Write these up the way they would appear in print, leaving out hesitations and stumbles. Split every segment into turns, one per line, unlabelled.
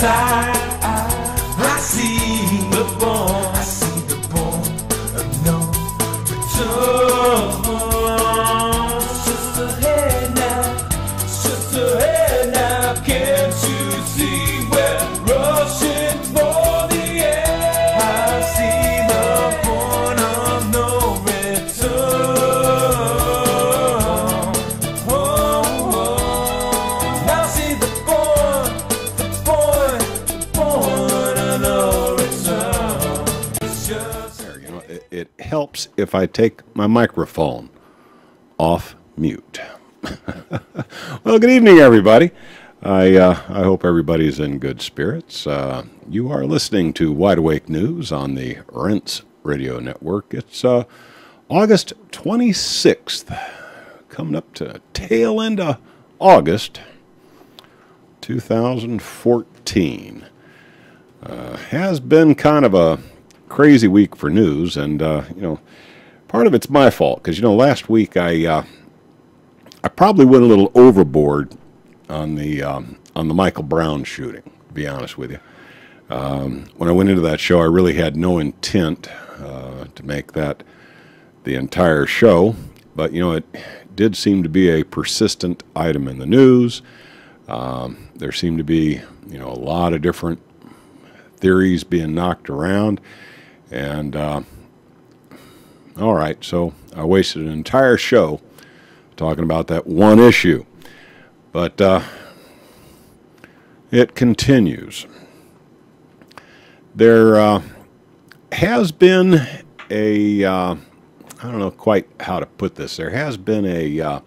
inside. I see the born. I see the born of no return. It's just ahead now. It's just ahead now. Can't you see we're rushing for the end? I see the point of no return. Oh, now I see the point of no return. It's just
You know, it helps if I take my microphone off mute. Well, good evening, everybody. I hope everybody's in good spirits. You are listening to Wide Awake News on the Rinse Radio Network. It's August 26th, coming up to tail end of August 2014. Has been kind of a crazy week for news, and you know, part of it's my fault because, you know, last week I probably went a little overboard on the Michael Brown shooting, to be honest with you. When I went into that show, I really had no intent to make that the entire show, but, you know, it did seem to be a persistent item in the news. There seemed to be, you know, a lot of different theories being knocked around, and all right, so I wasted an entire show talking about that one issue, but it continues. There has been a I don't know quite how to put this. There has been a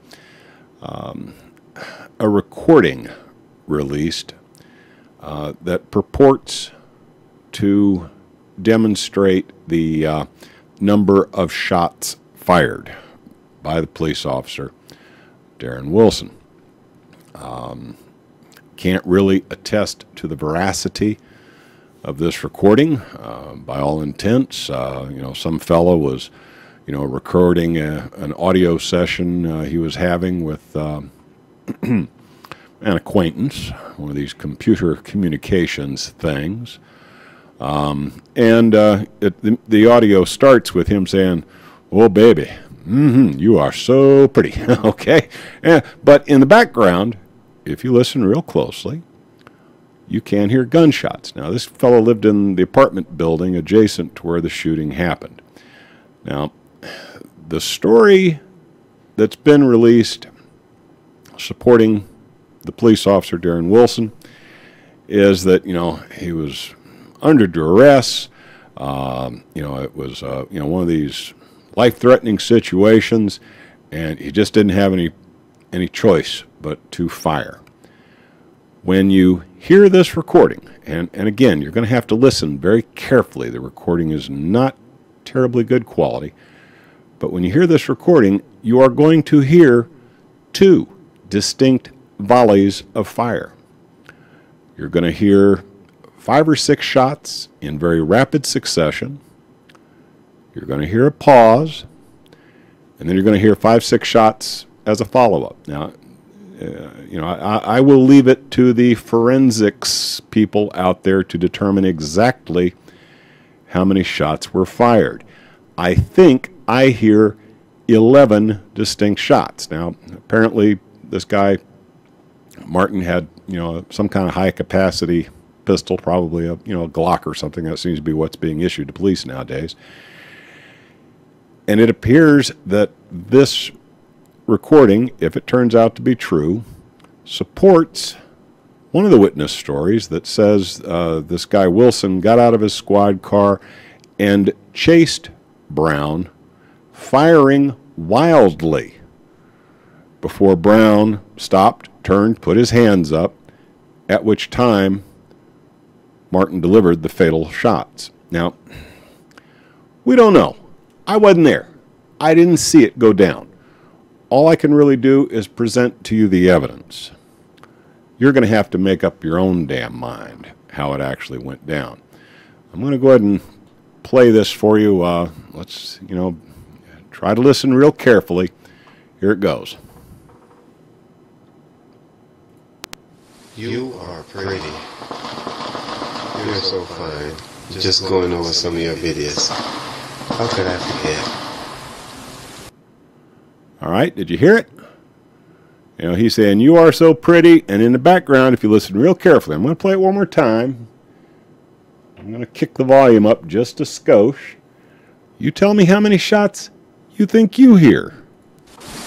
recording released that purports to demonstrate the number of shots fired by the police officer, Darren Wilson. Can't really attest to the veracity of this recording. By all intents, you know, some fellow was, you know, recording an audio session he was having with an acquaintance, one of these computer communications things. And the audio starts with him saying, "Oh, baby, you are so pretty." Okay? But in the background, if you listen real closely, you can hear gunshots. Now, this fellow lived in the apartment building adjacent to where the shooting happened. Now, the story that's been released supporting the police officer, Darren Wilson, is that, you know, he was under duress. You know, it was, you know, one of these life-threatening situations, and he just didn't have any choice but to fire. When you hear this recording, and again, you're going to have to listen very carefully. The recording is not terribly good quality, but when you hear this recording, you are going to hear two distinct volleys of fire. You're going to hear 5 or 6 shots in very rapid succession. You're going to hear a pause, and then you're going to hear 5, 6 shots as a follow-up. Now, you know, I will leave it to the forensics people out there to determine exactly how many shots were fired. I think I hear 11 distinct shots. Now, apparently, this guy, Martin, had, you know, some kind of high-capacity pistol, probably a, you know, a Glock or something. That seems to be what's being issued to police nowadays. And it appears that this recording, if it turns out to be true, supports one of the witness stories that says this guy Wilson got out of his squad car and chased Brown, firing wildly, before Brown stopped, turned, put his hands up, at which time Martin delivered the fatal shots. Now, we don't know. I wasn't there. I didn't see it go down. All I can really do is present to you the evidence. You're going to have to make up your own damn mind how it actually went down. I'm going to go ahead and play this for you. Let's, you know, try to listen real carefully. Here it goes.
You are pretty. You're so fine. Just going over some of your videos. How could I forget?
All right, did you hear it? You know, he's saying, you are so pretty, and in the background, if you listen real carefully, I'm going to play it one more time. I'm going to kick the volume up just a skosh. You tell me how many shots you think you hear.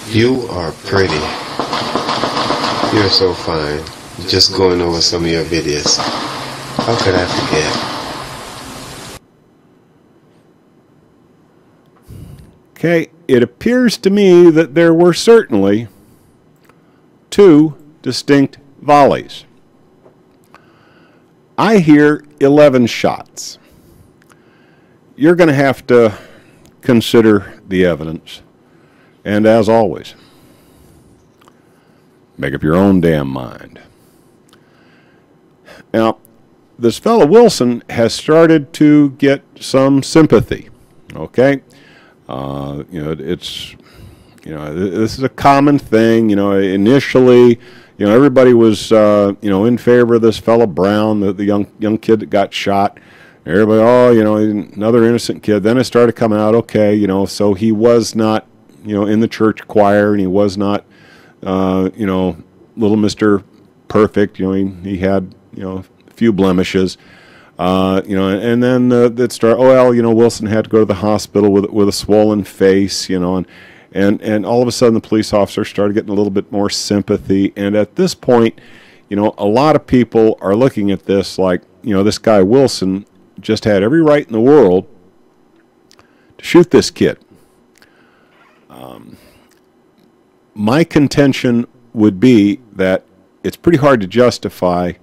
You are pretty. You're so fine. Just going over some of your videos. How could I forget?
Okay, it appears to me that there were certainly 2 distinct volleys. I hear 11 shots. You're going to have to consider the evidence, and as always, make up your own damn mind. Now, this fellow Wilson has started to get some sympathy. Okay, you know, it's, you know, this is a common thing. You know, initially, you know, everybody was, you know, in favor of this fellow Brown, the young kid that got shot. Everybody, oh, you know, another innocent kid. Then it started coming out, okay, you know, so he was not, you know, in the church choir, and he was not, you know, little Mr. Perfect. You know, he had, you know, a few blemishes. You know, and then that started, oh, well, you know, Wilson had to go to the hospital with a swollen face, you know, and all of a sudden the police officer started getting a little bit more sympathy. And at this point, you know, a lot of people are looking at this like, you know, this guy Wilson just had every right in the world to shoot this kid. My contention would be that it's pretty hard to justify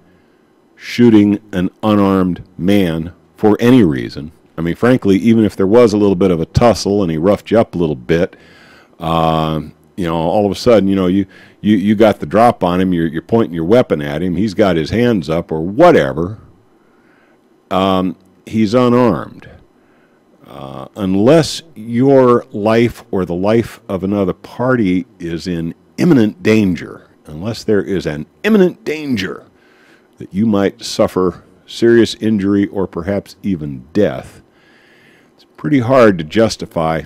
shooting an unarmed man for any reason. I mean, frankly, even if there was a little bit of a tussle and he roughed you up a little bit, you know, all of a sudden, you know, you got the drop on him, you're pointing your weapon at him, he's got his hands up or whatever, he's unarmed. Unless your life or the life of another party is in imminent danger, unless there is an imminent danger that you might suffer serious injury or perhaps even death, it's pretty hard to justify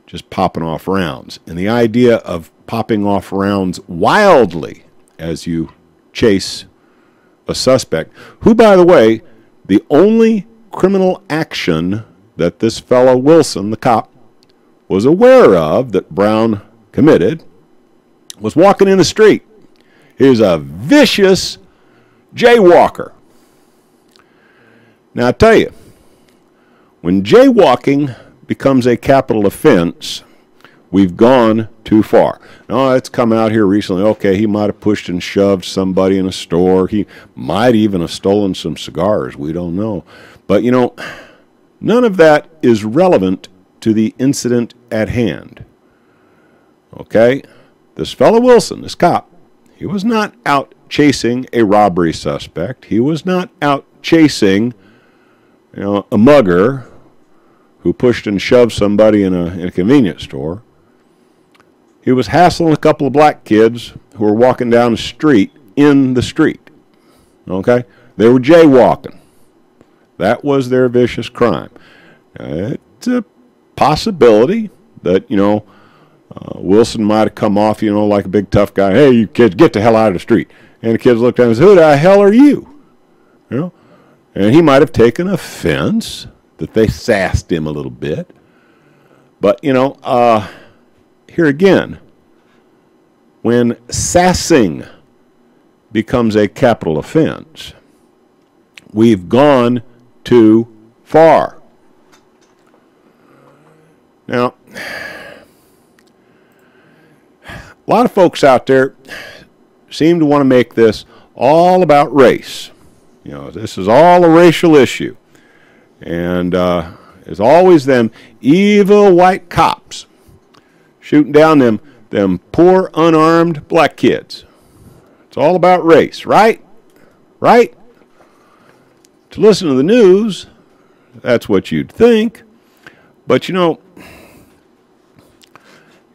just popping off rounds. And the idea of popping off rounds wildly as you chase a suspect, who, by the way, the only criminal action that this fellow Wilson, the cop, was aware of that Brown committed was walking in the street. He's a vicious jaywalker. Now, I tell you, when jaywalking becomes a capital offense, we've gone too far. Now, it's come out here recently, okay, he might have pushed and shoved somebody in a store. He might even have stolen some cigars. We don't know. But, you know, none of that is relevant to the incident at hand. Okay? This fellow Wilson, this cop, he was not out chasing a robbery suspect. He was not out chasing, you know, a mugger who pushed and shoved somebody in a convenience store. He was hassling a couple of black kids who were walking down the street in the street. Okay? They were jaywalking. That was their vicious crime. It's a possibility that, you know, Wilson might have come off, you know, like a big tough guy. Hey, you kids, get the hell out of the street. And the kids looked at him and said, who the hell are you? You know? And he might have taken offense that they sassed him a little bit. But, you know, here again, when sassing becomes a capital offense, we've gone too far. Now, a lot of folks out there seem to want to make this all about race. You know, this is all a racial issue. And there's always them evil white cops shooting down them poor unarmed black kids. It's all about race, right? Right? To listen to the news, that's what you'd think. But, you know,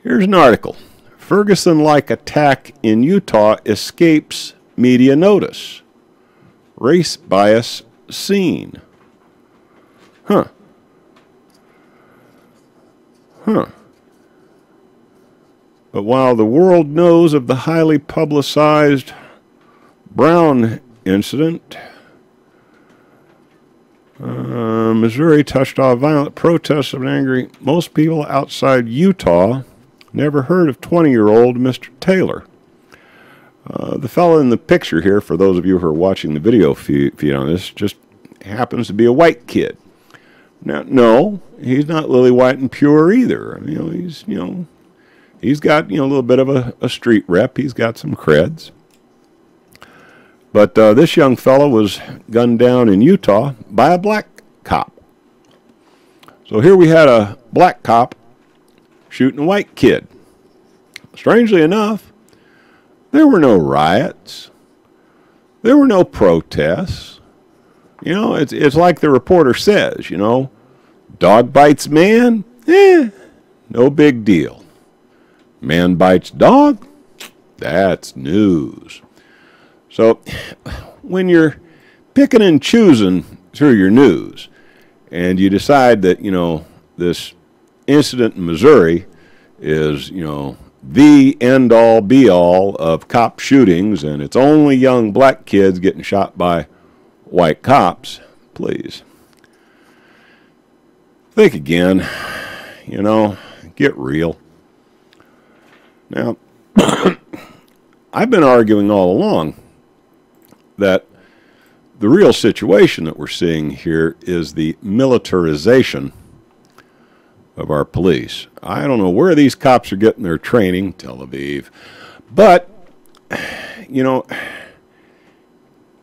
here's an article. Ferguson-like attack in Utah escapes media notice. Race bias scene. Huh. Huh. But while the world knows of the highly publicized Brown incident, Missouri touched off violent protests of angry. Most people outside Utah never heard of 20-year-old Mr. Taylor. The fellow in the picture here, for those of you who are watching the video feed on this, just happens to be a white kid. Now, no, he's not lily white and pure either. He's got a little bit of a street rep. He's got some creds. But this young fellow was gunned down in Utah by a black cop. So here we had a black cop shooting a white kid. Strangely enough, there were no riots. There were no protests. It's like the reporter says, dog bites man, no big deal. Man bites dog, that's news. So when you're picking and choosing through your news and you decide that, this incident in Missouri is, the end-all, be-all of cop shootings and it's only young black kids getting shot by white cops, please think again, get real. Now, I've been arguing all along that the real situation that we're seeing here is the militarization of our police. I don't know where these cops are getting their training, Tel Aviv, but,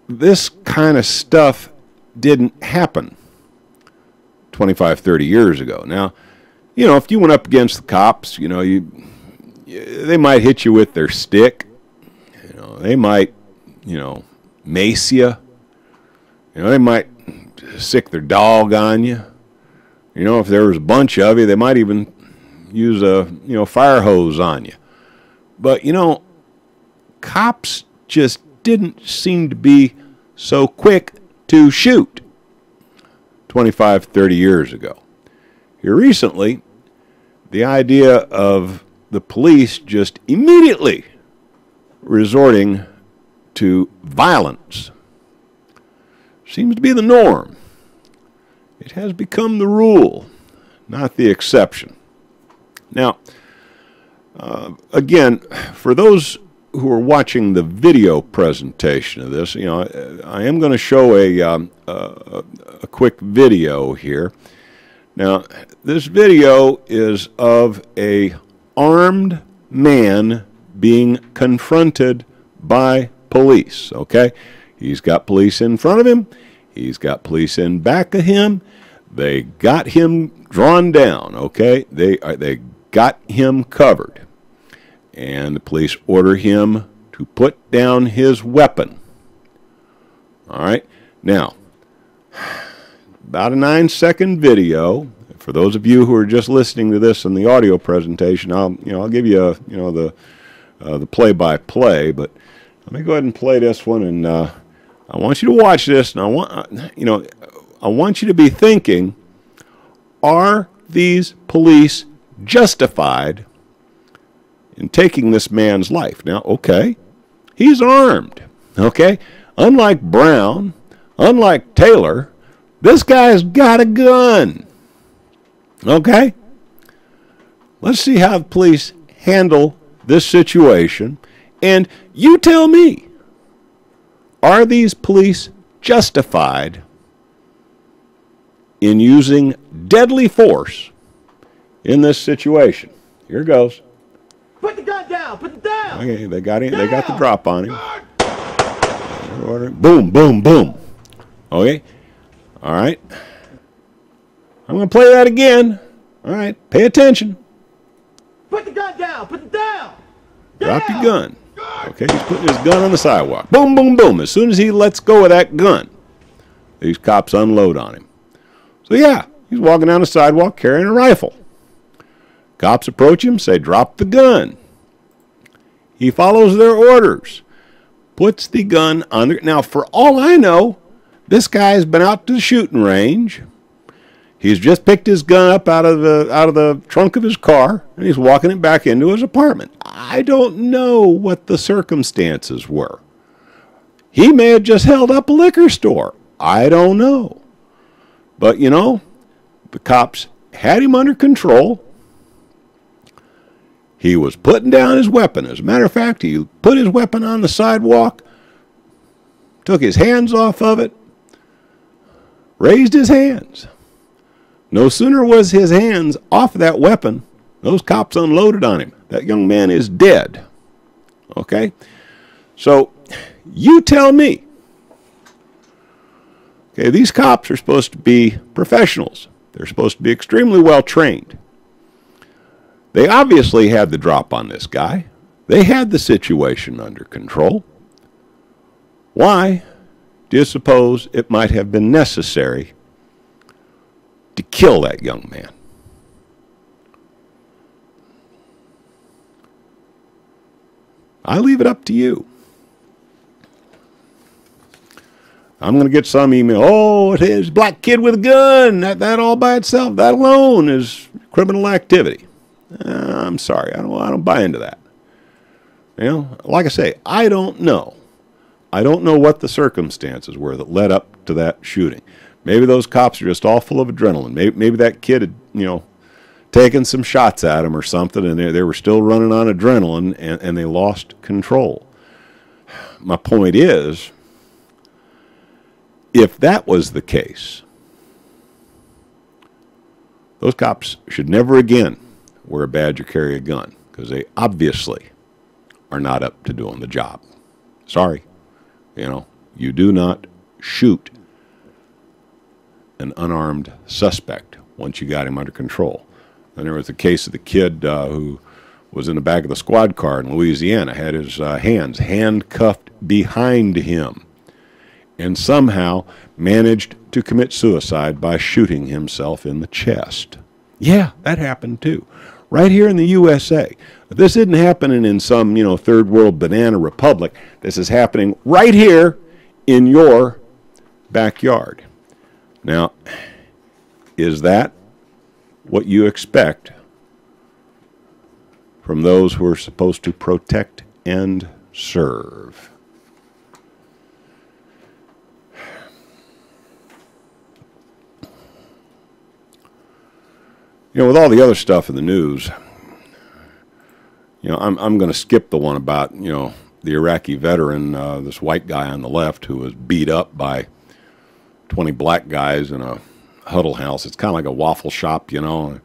this kind of stuff didn't happen 25, 30 years ago. Now, if you went up against the cops, they might hit you with their stick. They might, mace you. They might sick their dog on you. If there was a bunch of you, they might even use a, fire hose on you. But, cops just didn't seem to be so quick to shoot 25, 30 years ago. Here recently, the idea of the police just immediately resorting to violence seems to be the norm. It has become the rule, not the exception. Now, again, for those who are watching the video presentation of this, I am going to show a quick video here. Now, this video is of a armed man being confronted by police, okay? He's got police in front of him. He's got police in back of him. They got him drawn down, okay? They got him covered. And the police order him to put down his weapon. All right? Now, about a 9-second video. For those of you who are just listening to this in the audio presentation, I'll give you the play-by-play, but let me go ahead and play this one, and I want you to watch this, and I want you to be thinking, are these police justified in taking this man's life? Now, okay, he's armed, okay? Unlike Brown, unlike Taylor, this guy's got a gun, okay? Let's see how the police handle this situation, and you tell me, are these police justified in using deadly force in this situation? Here goes.
Put the gun down! Put it down!
Okay, they got him. They got the drop on him. Boom, boom, boom. Okay. All right. I'm going to play that again. All right. Pay attention.
Put the gun down! Put it down!
Drop your gun. Okay, he's putting his gun on the sidewalk. Boom, boom, boom. As soon as he lets go of that gun, these cops unload on him. So yeah, he's walking down the sidewalk carrying a rifle. Cops approach him, say, drop the gun. He follows their orders, puts the gun on the... Now, for all I know, This guy's been out to the shooting range. He's just picked his gun up out of the trunk of his car, and he's walking it back into his apartment. I don't know what the circumstances were. He may have just held up a liquor store. I don't know. But, you know, the cops had him under control. He was putting down his weapon. As a matter of fact, he put his weapon on the sidewalk, took his hands off of it, raised his hands. No sooner was his hands off that weapon, those cops unloaded on him. That young man is dead. Okay? So, you tell me. Okay, these cops are supposed to be professionals. They're supposed to be extremely well trained. They obviously had the drop on this guy. They had the situation under control. Why do you suppose it might have been necessary to kill that young man? I leave it up to you. I'm going to get some email. Oh, it is a black kid with a gun. That all by itself, that alone is criminal activity. I'm sorry. I don't buy into that. You know, like I say, I don't know. I don't know what the circumstances were that led up to that shooting. Maybe those cops are just all full of adrenaline. Maybe that kid had, you know, taken some shots at him or something, and they were still running on adrenaline, and they lost control. My point is, if that was the case, those cops should never again wear a badge or carry a gun, because they obviously are not up to doing the job. Sorry. You know, you do not shoot an unarmed suspect once you got him under control. And there was a case of the kid who was in the back of the squad car in Louisiana, had his hands handcuffed behind him, and somehow managed to commit suicide by shooting himself in the chest. Yeah, that happened too. Right here in the USA. This isn't happening in some, you know, third world banana republic. This is happening right here in your backyard. Now, is that what you expect from those who are supposed to protect and serve? You know, with all the other stuff in the news, you know, I'm going to skip the one about, you know, the Iraqi veteran, this white guy on the left who was beat up by 20 black guys in a huddle house. It's kind of like a waffle shop, you know.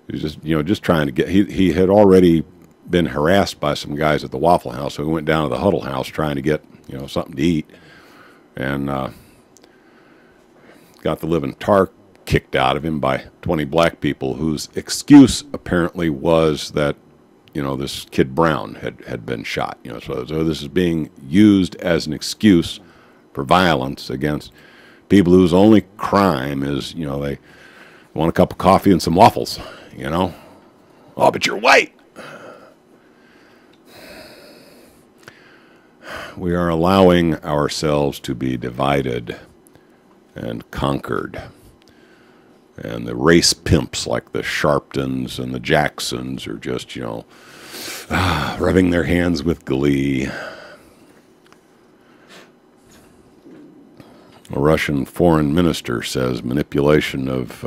He's just, you know, just trying to get, he had already been harassed by some guys at the Waffle House, so he went down to the huddle house trying to get, you know, something to eat, and got the living tar kicked out of him by 20 black people, whose excuse apparently was that, you know, this kid Brown had been shot. You know, so this is being used as an excuse for violence against people whose only crime is, you know, they want a cup of coffee and some waffles, you know. Oh, but you're white. We are allowing ourselves to be divided and conquered. And the race pimps like the Sharptons and the Jacksons are just, you know, rubbing their hands with glee. A Russian foreign minister says manipulation of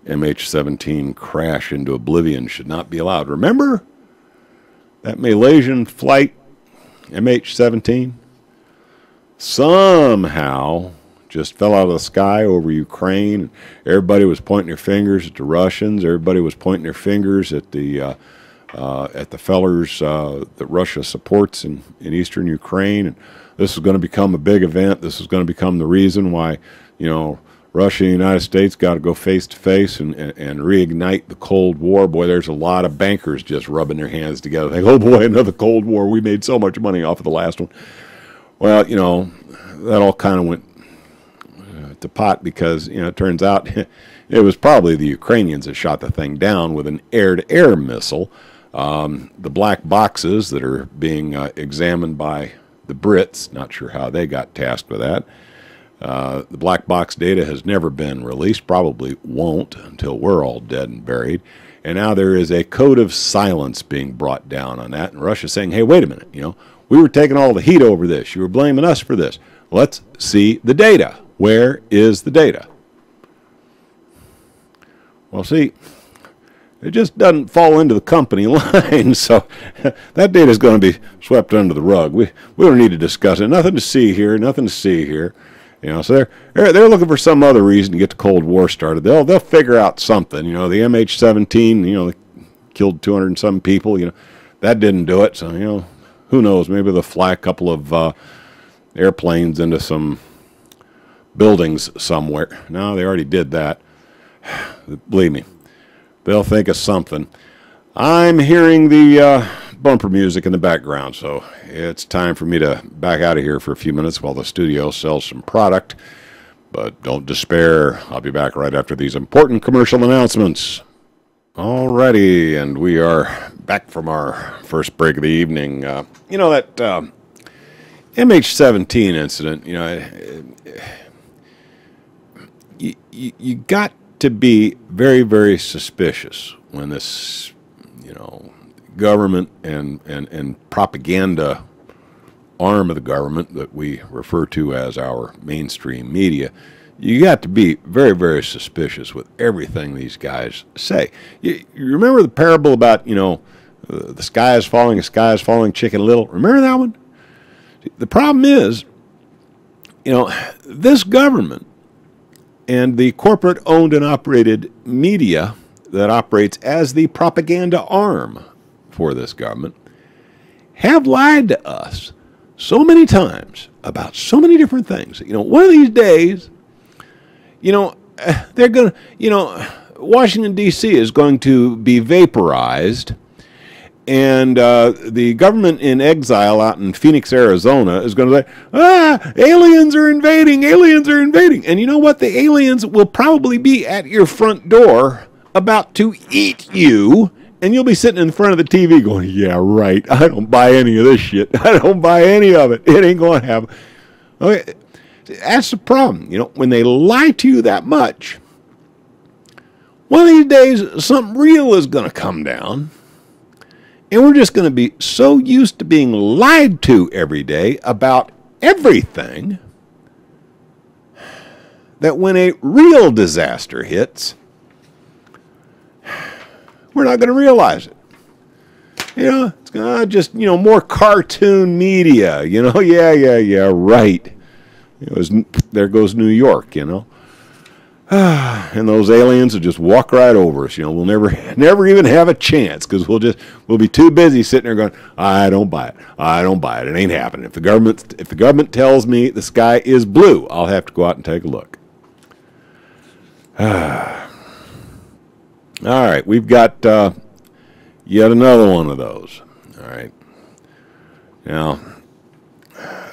MH17 crash into oblivion should not be allowed. Remember that Malaysian flight, MH17? Somehow just fell out of the sky over Ukraine. Everybody was pointing their fingers at the Russians. Everybody was pointing their fingers at the fellers that Russia supports in eastern Ukraine. And this is going to become a big event. This is going to become the reason why, you know, Russia and the United States got to go face to face and reignite the Cold War. Boy, there's a lot of bankers just rubbing their hands together. Like, oh boy, another Cold War. We made so much money off of the last one. Well, you know, that all kind of went to pot because, you know, it turns out it was probably the Ukrainians that shot the thing down with an air-to-air missile. The black boxes that are being examined by the Brits, not sure how they got tasked with that, The black box data has never been released, probably won't until we're all dead and buried. And now there is a code of silence being brought down on that. And Russia's saying, hey, wait a minute, we were taking all the heat over this. You were blaming us for this. Let's see the data. Where is the data? Well, see, it just doesn't fall into the company line, so that data is going to be swept under the rug. We don't need to discuss it. Nothing to see here, nothing to see here. So they're looking for some other reason to get the Cold War started. They'll figure out something. The MH17, they killed 200 and some people. That didn't do it. So who knows? Maybe they'll fly a couple of airplanes into some buildings somewhere. No, they already did that. Believe me, they'll think of something. I'm hearing the bumper music in the background, so it's time for me to back out of here for a few minutes while the studio sells some product. But don't despair. I'll be back right after these important commercial announcements. Alrighty, and we are back from our first break of the evening. That MH17 incident, you got to be very, very suspicious when this, government and propaganda arm of the government that we refer to as our mainstream media, you got to be very, very suspicious with everything these guys say. You remember the parable about, the sky is falling, Chicken Little? Remember that one? The problem is, this government and the corporate owned and operated media that operates as the propaganda arm for this government have lied to us so many times about so many different things. One of these days, they're going to, Washington, D.C. is going to be vaporized, and the government in exile out in Phoenix, Arizona is going to say, aliens are invading, aliens are invading. And you know what? The aliens will probably be at your front door about to eat you, and you'll be sitting in front of the TV going, yeah, right, I don't buy any of this shit. I don't buy any of it. It ain't going to happen. Okay, that's the problem. When they lie to you that much, one of these days, something real is going to come down. And we're just going to be so used to being lied to every day about everything that when a real disaster hits, we're not going to realize it. It's going to just, more cartoon media, yeah, right. There goes New York, and those aliens will just walk right over us. We'll never even have a chance because we'll be too busy sitting there going, I don't buy it. I don't buy it. It ain't happening. If the government tells me the sky is blue, I'll have to go out and take a look. All right, we've got yet another one of those. All right. Now,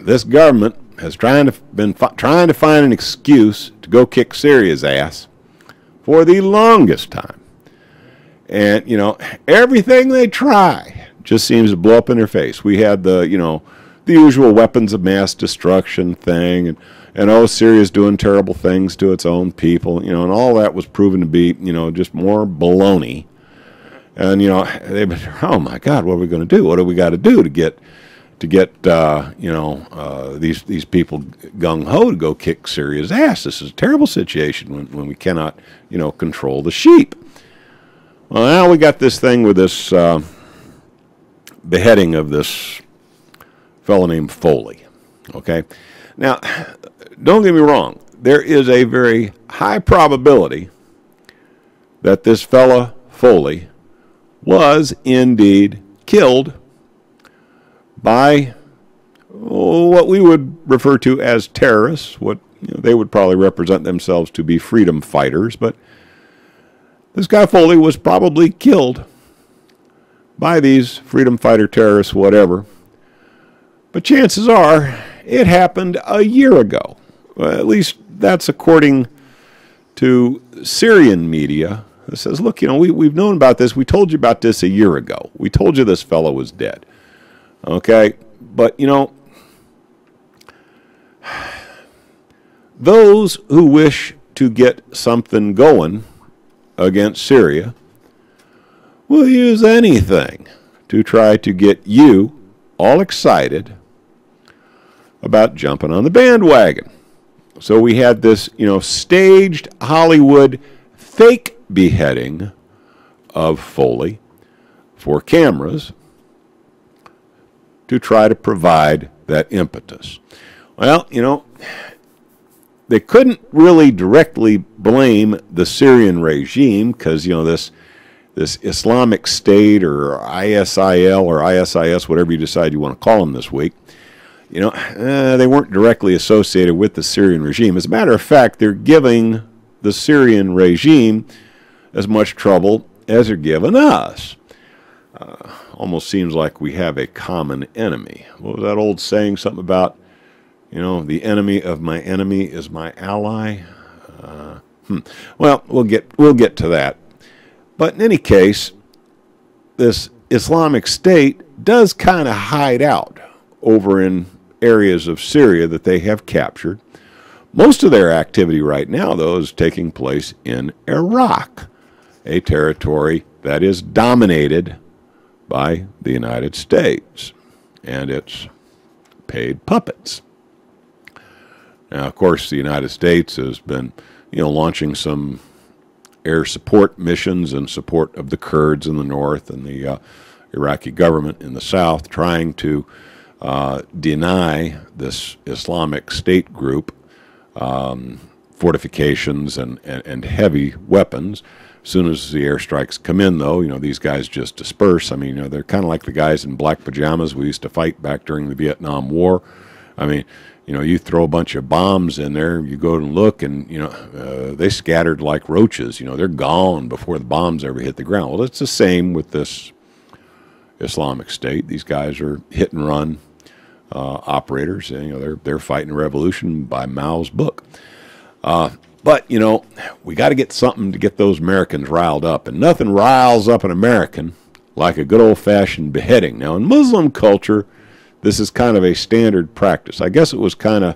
this government has been trying to find an excuse to go kick Syria's ass for the longest time. And, everything they try just seems to blow up in their face. We had the usual weapons of mass destruction thing, and Syria's doing terrible things to its own people, and all that was proven to be, just more baloney. And, they've been, oh my God, what are we going to do? What do we got to do to get these people gung-ho to go kick Syria's ass? This is a terrible situation when we cannot, control the sheep. Well, now we got this thing with this beheading of this fellow named Foley. Okay? Now, don't get me wrong. There is a very high probability that this fellow Foley was indeed killed by what we would refer to as terrorists. What they would probably represent themselves to be freedom fighters, but this guy Foley was probably killed by these freedom fighter terrorists, whatever. But chances are it happened a year ago. Well, at least that's according to Syrian media. It says, look, we've known about this. We told you about this a year ago. We told you this fellow was dead. Okay? But, those who wish to get something going against Syria will use anything to try to get you all excited about jumping on the bandwagon. So we had this, staged Hollywood fake beheading of Foley for cameras to try to provide that impetus. Well, they couldn't really directly blame the Syrian regime because, this Islamic State or ISIL or ISIS, whatever you decide you want to call them this week, they weren't directly associated with the Syrian regime. As a matter of fact, they're giving the Syrian regime as much trouble as they're giving us. Almost seems like we have a common enemy. What was that old saying? Something about, the enemy of my enemy is my ally. Well, we'll get to that. But in any case, this Islamic State does kind of hide out over in areas of Syria that they have captured. Most of their activity right now, though, is taking place in Iraq, a territory that is dominated by the United States and its paid puppets. Now, of course, the United States has been, launching some air support missions in support of the Kurds in the north and the Iraqi government in the south, trying to deny this Islamic State group fortifications and heavy weapons. As soon as the airstrikes come in, though, these guys just disperse. I mean, they're kind of like the guys in black pajamas we used to fight back during the Vietnam War. I mean, you throw a bunch of bombs in there, you go and look, and, they scattered like roaches. They're gone before the bombs ever hit the ground. Well, it's the same with this Islamic State. These guys are hit and run operators. And, they're fighting a revolution by Mao's book. But, we got to get something to get those Americans riled up. And nothing riles up an American like a good old-fashioned beheading. Now, in Muslim culture, this is kind of a standard practice. I guess it was kind of,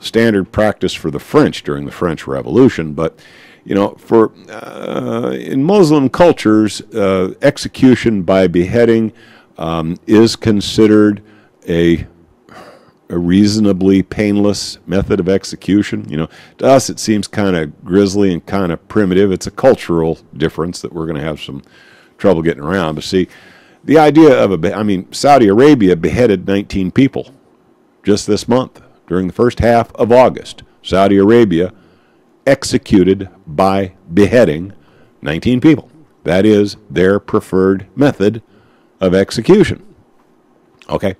standard practice for the French during the French Revolution. But, in Muslim cultures, execution by beheading is considered a reasonably painless method of execution. To us it seems kind of grisly and kind of primitive. It's a cultural difference that we're going to have some trouble getting around. But see, the idea of Saudi Arabia beheaded 19 people just this month. During the first half of August, Saudi Arabia executed by beheading 19 people. That is their preferred method of execution. Okay?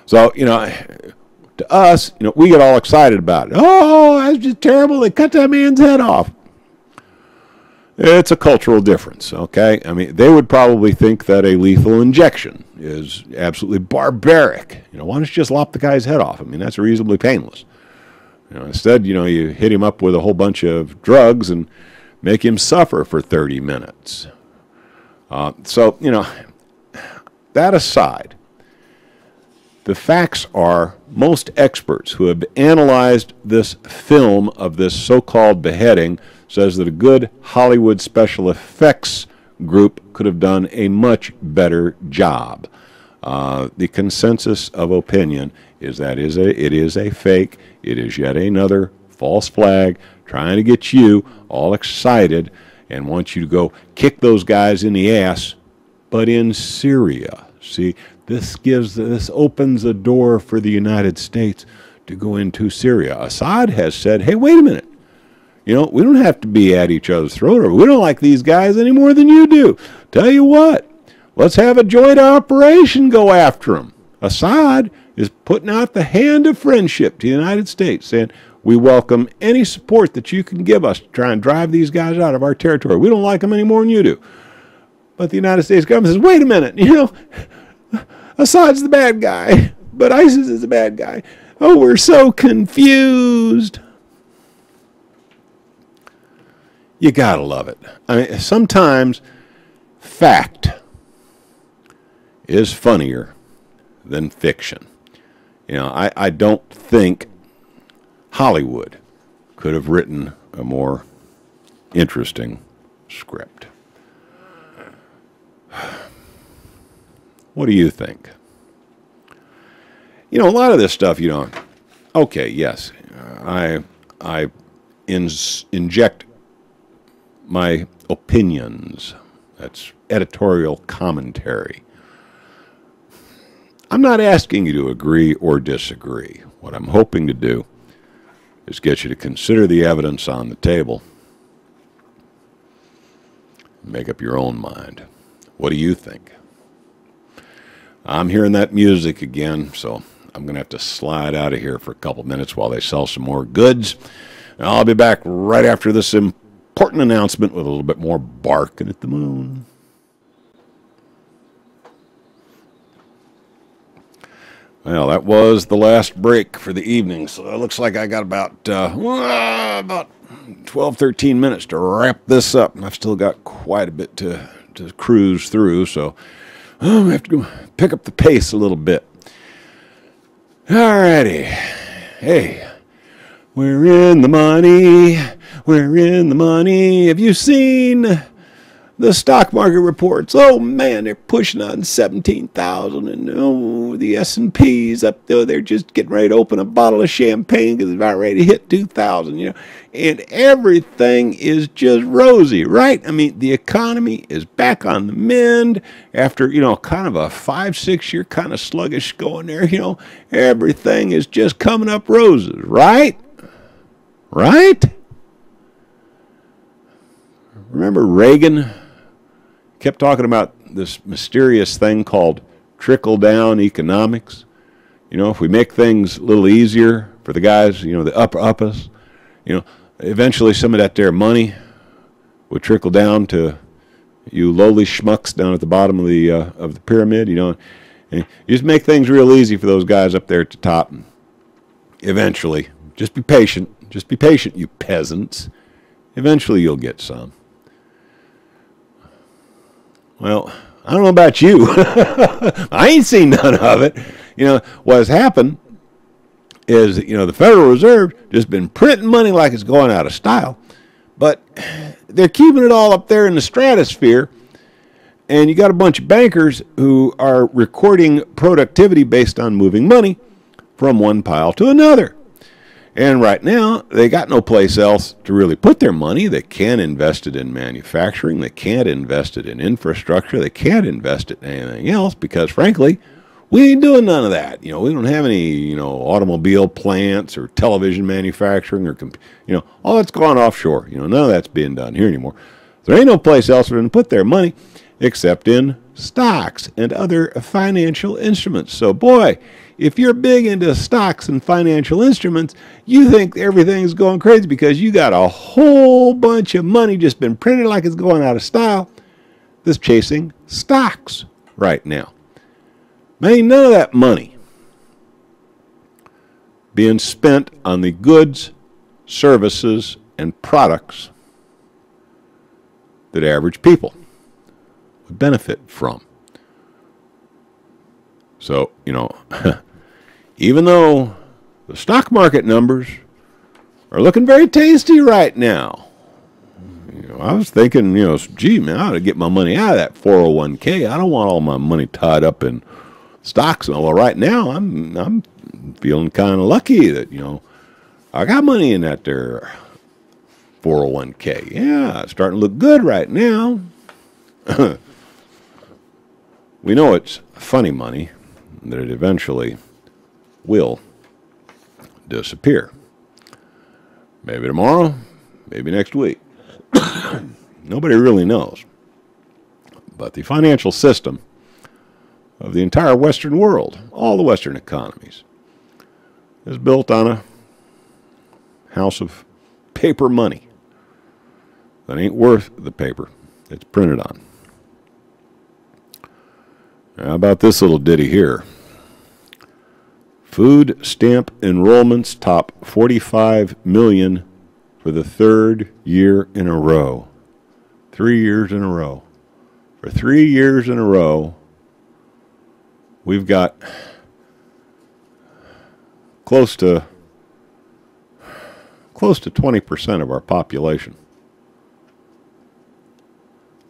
So, to us, we get all excited about it. Oh, that's just terrible. They cut that man's head off. It's a cultural difference, okay? They would probably think that a lethal injection is absolutely barbaric. Why don't you just lop the guy's head off? That's reasonably painless. Instead, you hit him up with a whole bunch of drugs and make him suffer for 30 minutes. That aside, the facts are most experts who have analyzed this film of this so-called beheading says that a good Hollywood special effects group could have done a much better job. The consensus of opinion is that it is a fake. It is yet another false flag trying to get you all excited and want you to go kick those guys in the ass, but in Syria. See, this opens a door for the United States to go into Syria. Assad has said, hey, wait a minute. We don't have to be at each other's throat, or we don't like these guys any more than you do. Tell you what, let's have a joint operation go after them. Assad is putting out the hand of friendship to the United States, saying, we welcome any support that you can give us to try and drive these guys out of our territory. We don't like them any more than you do. But the United States government says, wait a minute, Assad's the bad guy, but ISIS is the bad guy. Oh, we're so confused. You gotta love it. Sometimes fact is funnier than fiction. I don't think Hollywood could have written a more interesting script. What do you think? You know, a lot of this stuff, you know, okay, yes, I inject my opinions. That's editorial commentary. I'm not asking you to agree or disagree. What I'm hoping to do is get you to consider the evidence on the table. Make up your own mind. What do you think? I'm hearing that music again, so I'm going to have to slide out of here for a couple minutes while they sell some more goods. And I'll be back right after this important announcement with a little bit more barking at the moon. Well, that was the last break for the evening, so it looks like I got about 12, 13 minutes to wrap this up. And I've still got quite a bit to cruise through, so I have to go pick up the pace a little bit. Alrighty. Hey, we're in the money. We're in the money. Have you seen the stock market reports? Oh man, they're pushing on 17,000, and oh, the S&P's up there. They're just getting ready to open a bottle of champagne because it's about ready to hit 2,000. You know, and everything is just rosy, right? I mean, the economy is back on the mend after, you know, kind of a 5-6 year kind of sluggish going there. You know, everything is just coming up roses, right? Right? Remember Reagan kept talking about this mysterious thing called trickle-down economics. You know, if we make things a little easier for the guys, you know, the uppers, you know, eventually some of that there money would trickle down to you lowly schmucks down at the bottom of the pyramid, you know. And you just make things real easy for those guys up there at the top. And eventually, just be patient, you peasants. Eventually you'll get some. Well, I don't know about you. I ain't seen none of it. You know, what has happened is, you know, the Federal Reserve just been printing money like it's going out of style. But they're keeping it all up there in the stratosphere. And you got a bunch of bankers who are recording productivity based on moving money from one pile to another. And right now, they got no place else to really put their money. They can't invest it in manufacturing. They can't invest it in infrastructure. They can't invest it in anything else because, frankly, we ain't doing none of that. You know, we don't have any, you know, automobile plants or television manufacturing or, you know, all that's gone offshore. You know, none of that's being done here anymore. There ain't no place else for them to put their money except in stocks and other financial instruments. So, boy, if you're big into stocks and financial instruments, you think everything's going crazy because you got a whole bunch of money just been printed like it's going out of style that's chasing stocks right now. Ain't none of that money being spent on the goods, services, and products that average people would benefit from. So, you know, even though the stock market numbers are looking very tasty right now, you know, I was thinking, you know, gee, man, I ought to get my money out of that 401k. I don't want all my money tied up in stocks. Well, right now, I'm feeling kind of lucky that, you know, I got money in that there 401k. Yeah, it's starting to look good right now. We know it's funny money, that it eventually will disappear. Maybe tomorrow, maybe next week. Nobody really knows. But the financial system of the entire Western world, all the Western economies, is built on a house of paper money that ain't worth the paper it's printed on. How about this little ditty here? Food stamp enrollments top 45 million for the third year in a row. 3 years in a row. For 3 years in a row, we've got close to close to 20% of our population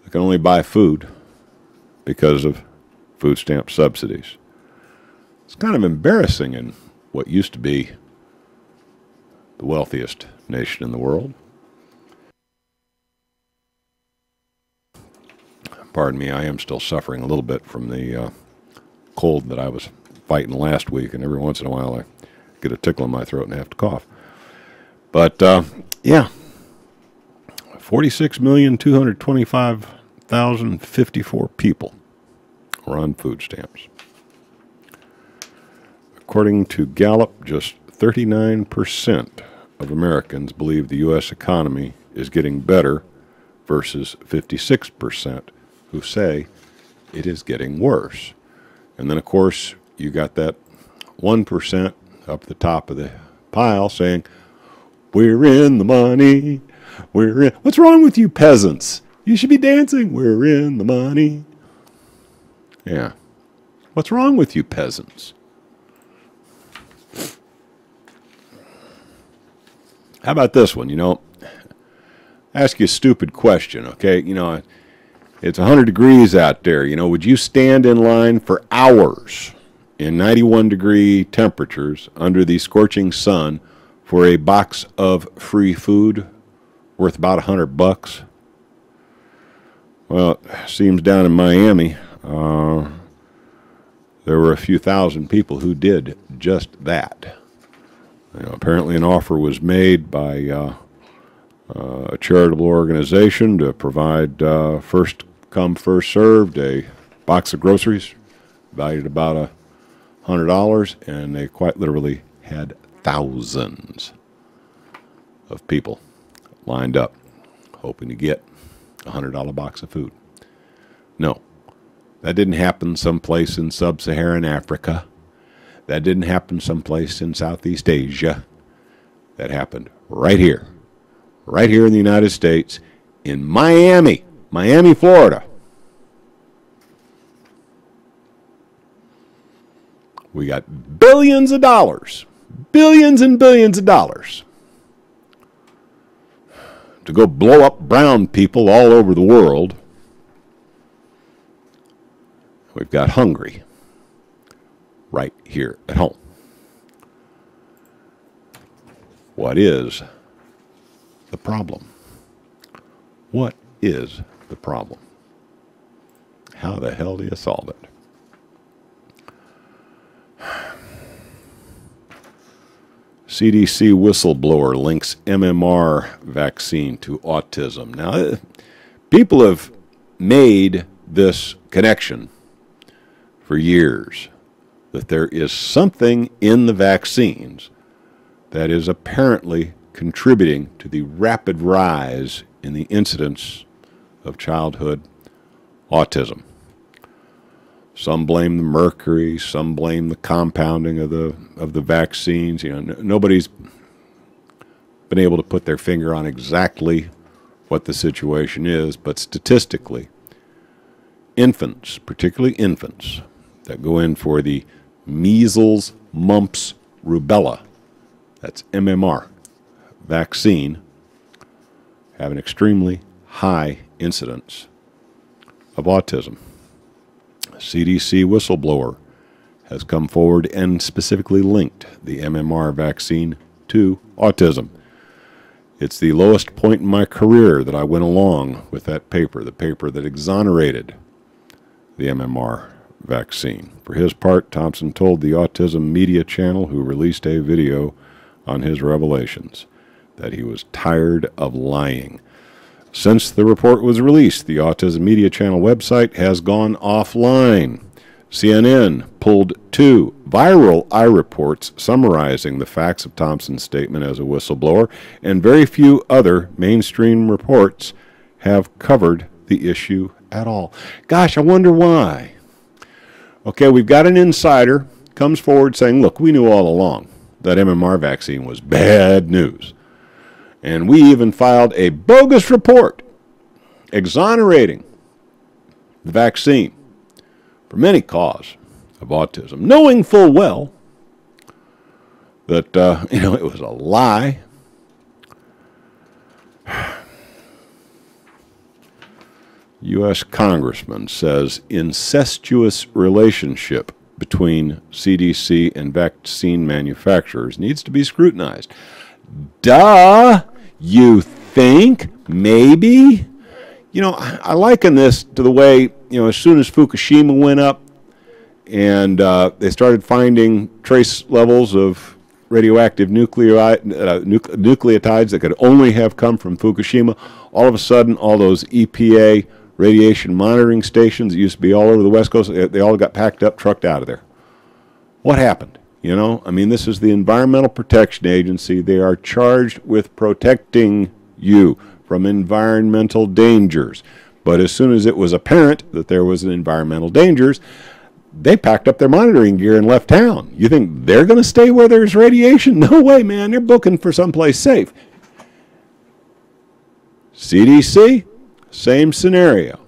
that can only buy food because of food stamp subsidies. It's kind of embarrassing in what used to be the wealthiest nation in the world. Pardon me, I am still suffering a little bit from the cold that I was fighting last week, and every once in a while I get a tickle in my throat and have to cough. But, yeah, 46,225,054 people are on food stamps. According to Gallup, just 39% of Americans believe the U.S. economy is getting better versus 56% who say it is getting worse. And then, of course, you got that 1% up the top of the pile saying, we're in the money, we're in. What's wrong with you peasants? You should be dancing, we're in the money. Yeah. What's wrong with you peasants? How about this one? You know, ask you a stupid question, okay? You know, it's 100 degrees out there. You know, would you stand in line for hours in 91-degree temperatures under the scorching sun for a box of free food worth about $100? Well, it seems down in Miami, there were a few thousand people who did just that. You know, apparently an offer was made by a charitable organization to provide first come, first served, a box of groceries valued at about $100, and they quite literally had thousands of people lined up hoping to get a $100 box of food. No, that didn't happen someplace in sub-Saharan Africa. That didn't happen someplace in Southeast Asia. That happened right here in the United States, in Miami, Florida. We got billions of dollars, billions and billions of dollars to go blow up brown people all over the world. We've got hungry right here at home. What is the problem? What is the problem? How the hell do you solve it? CDC whistleblower links MMR vaccine to autism. Now, people have made this connection for years, that there is something in the vaccines that is apparently contributing to the rapid rise in the incidence of childhood autism. Some blame the mercury, some blame the compounding of the vaccines. You know, nobody's been able to put their finger on exactly what the situation is, but statistically, infants, particularly infants that go in for the measles, mumps, rubella, that's MMR vaccine, have an extremely high incidence of autism. CDC whistleblower has come forward and specifically linked the MMR vaccine to autism. It's the lowest point in my career that I went along with that paper, the paper that exonerated the MMR vaccine. For his part, Thompson told the Autism Media Channel, who released a video on his revelations, that he was tired of lying. Since the report was released, the Autism Media Channel website has gone offline. CNN pulled 2 viral iReports summarizing the facts of Thompson's statement as a whistleblower, and very few other mainstream reports have covered the issue at all. Gosh, I wonder why. Okay, we've got an insider comes forward saying, look, we knew all along that MMR vaccine was bad news. And we even filed a bogus report exonerating the vaccine from any cause of autism, knowing full well that, it was a lie, U.S. congressman says incestuous relationship between CDC and vaccine manufacturers needs to be scrutinized. Duh! You think? Maybe? You know, I liken this to the way, you know, as soon as Fukushima went up and they started finding trace levels of radioactive nucleotides that could only have come from Fukushima, all of a sudden all those EPA radiation monitoring stations that used to be all over the West Coast, they all got packed up, trucked out of there. What happened? You know, I mean, this is the Environmental Protection Agency. They are charged with protecting you from environmental dangers. But as soon as it was apparent that there was an environmental dangers, they packed up their monitoring gear and left town. You think they're going to stay where there's radiation? No way, man. They're booking for someplace safe. CDC, same scenario.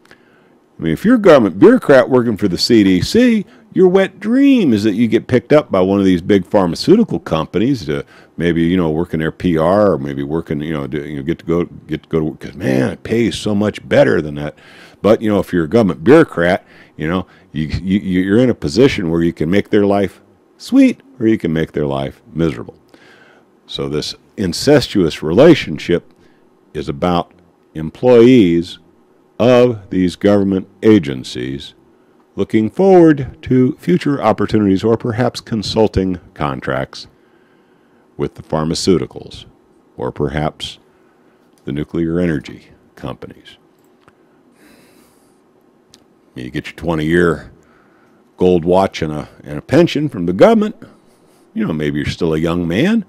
I mean, if you're a government bureaucrat working for the CDC, your wet dream is that you get picked up by one of these big pharmaceutical companies to maybe, you know, work in their PR, or maybe working, you know, get to go to work, because, man, it pays so much better than that. But, you know, if you're a government bureaucrat, you know, you're in a position where you can make their life sweet or you can make their life miserable. So this incestuous relationship is about employees of these government agencies looking forward to future opportunities or perhaps consulting contracts with the pharmaceuticals or perhaps the nuclear energy companies. You get your 20-year gold watch and a pension from the government. You know, maybe you're still a young man.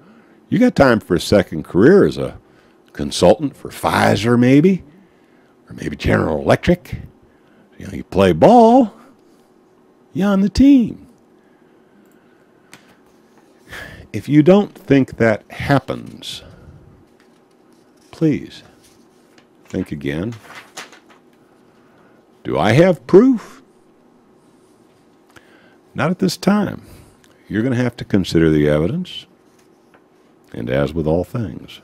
You got time for a second career as a consultant for Pfizer, maybe, or maybe General Electric. You know, you play ball. You're on the team. If you don't think that happens, please think again. Do I have proof? Not at this time. You're going to have to consider the evidence, and as with all things,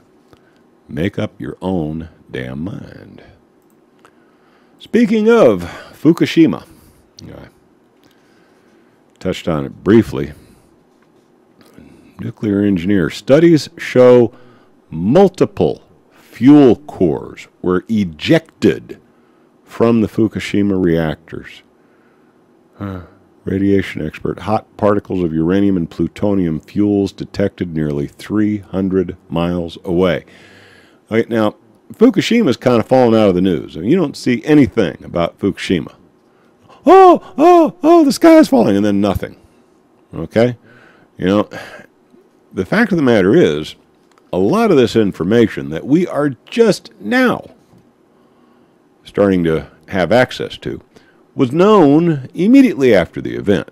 make up your own damn mind. Speaking of Fukushima, I touched on it briefly. Nuclear engineer studies show multiple fuel cores were ejected from the Fukushima reactors. Radiation expert, hot particles of uranium and plutonium fuels detected nearly 300 miles away. Okay, now, Fukushima's kind of fallen out of the news. I mean, you don't see anything about Fukushima. Oh, the sky's falling, and then nothing. Okay? You know, the fact of the matter is, a lot of this information that we are just now starting to have access to was known immediately after the event.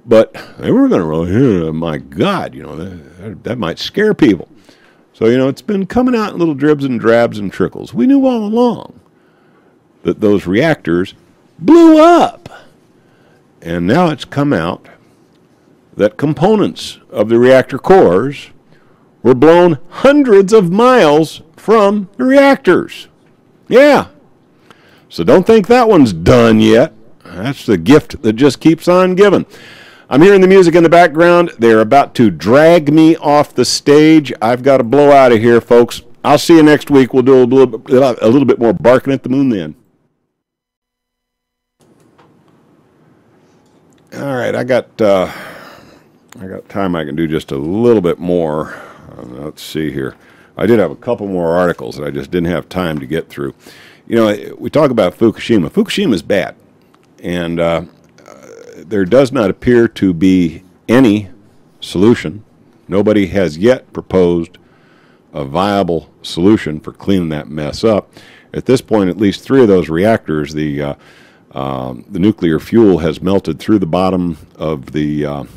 But they were going to, oh my God, you know, that might scare people. So, you know, it's been coming out in little dribs and drabs and trickles. We knew all along that those reactors blew up. And now it's come out that components of the reactor cores were blown hundreds of miles from the reactors. Yeah. So don't think that one's done yet. That's the gift that just keeps on giving. I'm hearing the music in the background. They're about to drag me off the stage. I've got to blow out of here, folks. I'll see you next week. We'll do a little bit more barking at the moon then. All right, I got time. I can do just a little bit more. Let's see here. I did have a couple more articles that I just didn't have time to get through. You know, we talk about Fukushima. Fukushima is bad, and there does not appear to be any solution. Nobody has yet proposed a viable solution for cleaning that mess up. At this point, at least 3 of those reactors, the nuclear fuel has melted through the bottom of the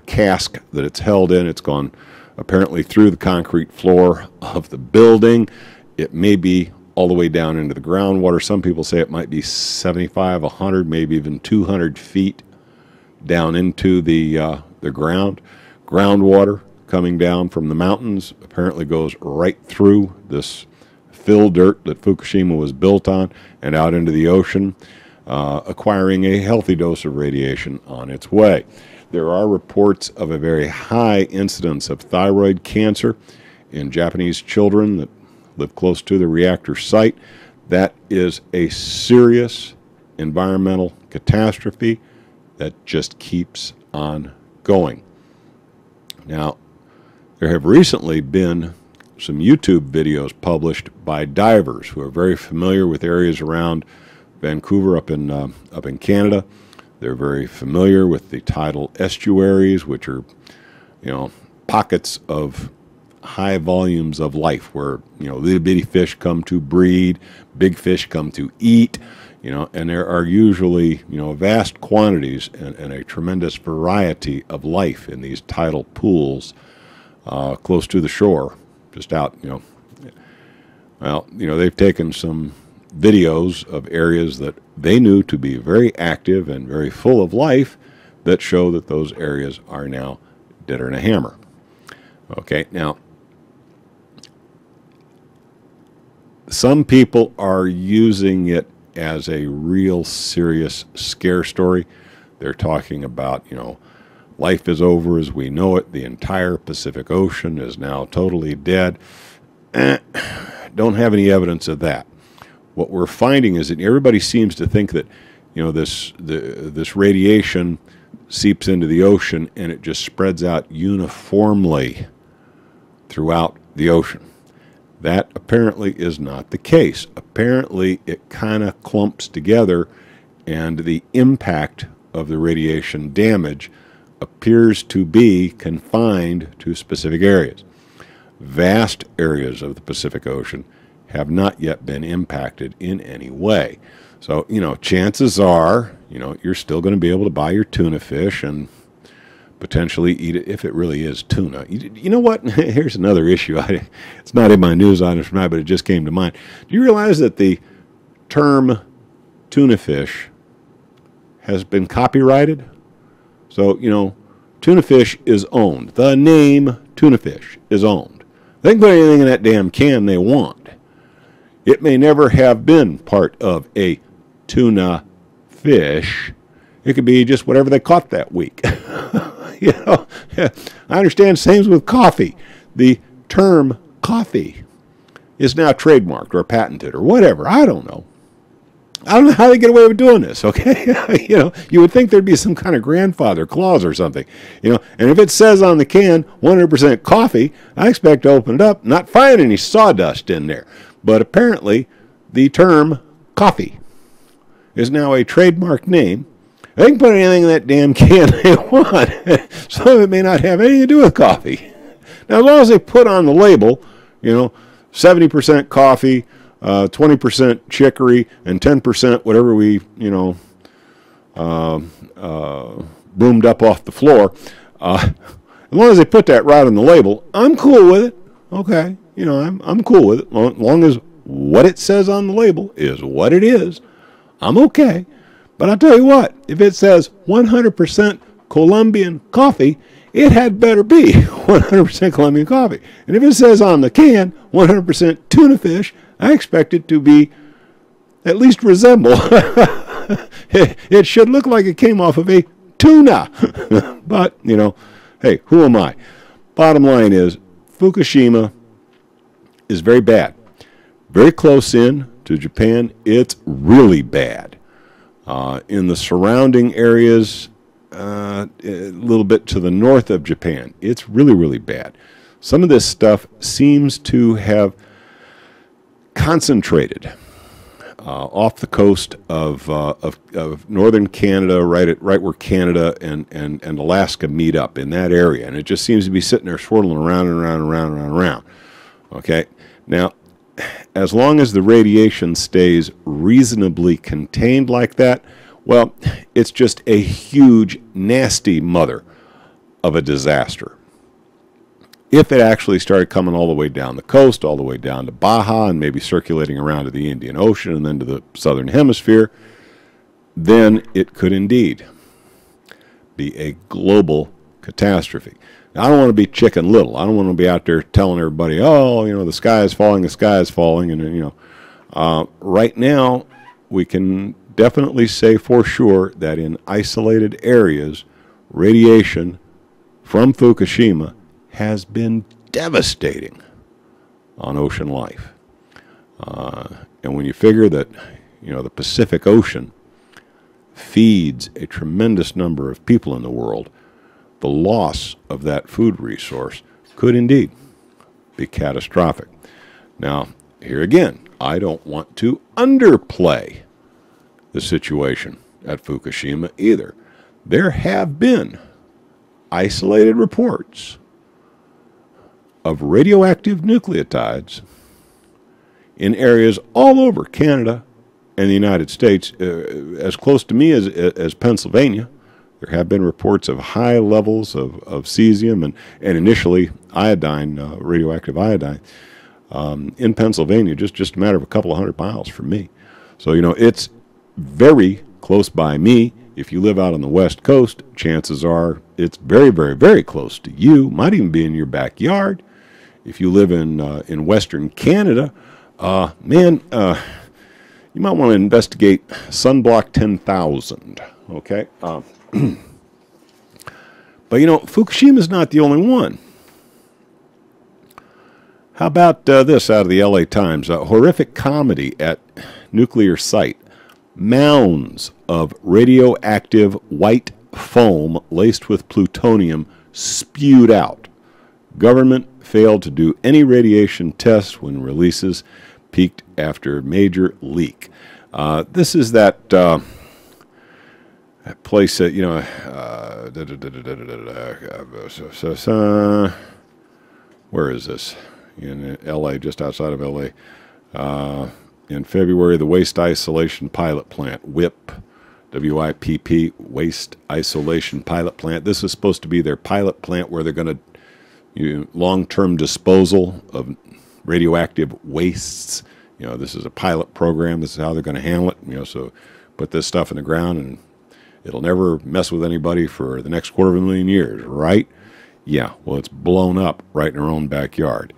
cask that it's held in. It's gone apparently through the concrete floor of the building. It may be all the way down into the groundwater. Some people say it might be 75, 100, maybe even 200 feet down into the ground. Groundwater coming down from the mountains apparently goes right through this fill dirt that Fukushima was built on and out into the ocean, acquiring a healthy dose of radiation on its way. There are reports of a very high incidence of thyroid cancer in Japanese children that live close to the reactor site. That is a serious environmental catastrophe that just keeps on going. Now, there have recently been some YouTube videos published by divers who are very familiar with areas around Vancouver up in Canada. They're very familiar with the tidal estuaries, which are, pockets of high volumes of life where, little bitty fish come to breed, big fish come to eat, and there are usually, vast quantities and a tremendous variety of life in these tidal pools close to the shore, just out, Well, they've taken some videos of areas that they knew to be very active and very full of life that show that those areas are now deader than a hammer. Okay, now, some people are using it as a real serious scare story. They're talking about, life is over as we know it. The entire Pacific Ocean is now totally dead. Don't have any evidence of that. What we're finding is that everybody seems to think that, this radiation seeps into the ocean and it just spreads out uniformly throughout the ocean. That apparently is not the case. Apparently it kind of clumps together, and the impact of the radiation damage appears to be confined to specific areas. Vast areas of the Pacific Ocean have not yet been impacted in any way. So, chances are, you're still going to be able to buy your tuna fish and potentially eat it if it really is tuna. You know what? Here's another issue. It's not in my news item tonight, but it just came to mind. Do you realize that the term tuna fish has been copyrighted? So, tuna fish is owned. The name tuna fish is owned. They can put anything in that damn can they want. It may never have been part of a tuna fish. It could be just whatever they caught that week. I understand. Same with coffee. The term coffee is now trademarked or patented or whatever. I don't know. I don't know how they get away with doing this, okay? You would think there'd be some kind of grandfather clause or something, and if it says on the can 100% coffee, I expect to open it up, not find any sawdust in there. But apparently, the term coffee is now a trademark name. They can put anything in that damn can they want. Some of it may not have anything to do with coffee. Now, as long as they put on the label, 70% coffee, 20% chicory, and 10% whatever we, boomed up off the floor, as long as they put that right on the label, I'm cool with it. Okay, I'm cool with it. As long as what it says on the label is what it is, I'm okay. But I'll tell you what, if it says 100% Colombian coffee, it had better be 100% Colombian coffee. And if it says on the can 100% tuna fish, I expect it to be at least resemble. It should look like it came off of a tuna. But, hey, who am I? Bottom line is, Fukushima is very bad. Very close in to Japan, it's really bad. In the surrounding areas, a little bit to the north of Japan, it's really, really bad. Some of this stuff seems to have concentrated off the coast of northern Canada, right where Canada and Alaska meet up in that area, and it just seems to be sitting there swirling around and around and around and around. Okay, now, as long as the radiation stays reasonably contained like that, well, it's just a huge, nasty mother of a disaster. If it actually started coming all the way down the coast, all the way down to Baja, and maybe circulating around to the Indian Ocean and then to the southern hemisphere, then it could indeed be a global catastrophe. I don't want to be Chicken Little. I don't want to be out there telling everybody, oh, you know, the sky is falling, and, you know. Right now, we can definitely say for sure that in isolated areas, radiation from Fukushima has been devastating on ocean life. And when you figure that, you know, the Pacific Ocean feeds a tremendous number of people in the world, the loss of that food resource could indeed be catastrophic. Now, here again, I don't want to underplay the situation at Fukushima either. There have been isolated reports of radioactive nucleotides in areas all over Canada and the United States, as close to me as Pennsylvania. There have been reports of high levels of cesium and initially iodine, radioactive iodine, in Pennsylvania, just a matter of a couple of 100 miles from me. So, you know, it's very close by me. If you live out on the West Coast, chances are it's very, very, very close to you. Might even be in your backyard. If you live in Western Canada, man, you might want to investigate Sunblock 10,000, okay? But, you know, Fukushima is not the only one. How about this out of the LA Times? A horrific comedy at nuclear site. Mounds of radioactive white foam laced with plutonium spewed out. Government failed to do any radiation tests when releases peaked after major leak. This is that place that, you know, where is this? In L.A., just outside of L.A. In February, the Waste Isolation Pilot Plant, WIPP, W-I-P-P, Waste Isolation Pilot Plant. This is supposed to be their pilot plant where they're going to long-term disposal of radioactive wastes. You know, this is a pilot program. This is how they're going to handle it. You know, so put this stuff in the ground and it'll never mess with anybody for the next 250,000 years, right? Yeah, well, it's blown up right in our own backyard.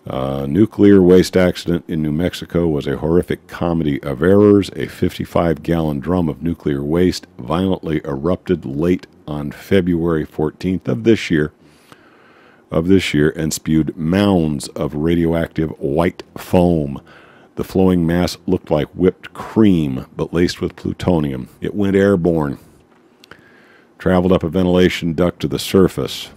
Nuclear waste accident in New Mexico was a horrific comedy of errors. A 55-gallon drum of nuclear waste violently erupted late on February 14th of this year, and spewed mounds of radioactive white foam. The flowing mass looked like whipped cream, but laced with plutonium. It went airborne, traveled up a ventilation duct to the surface.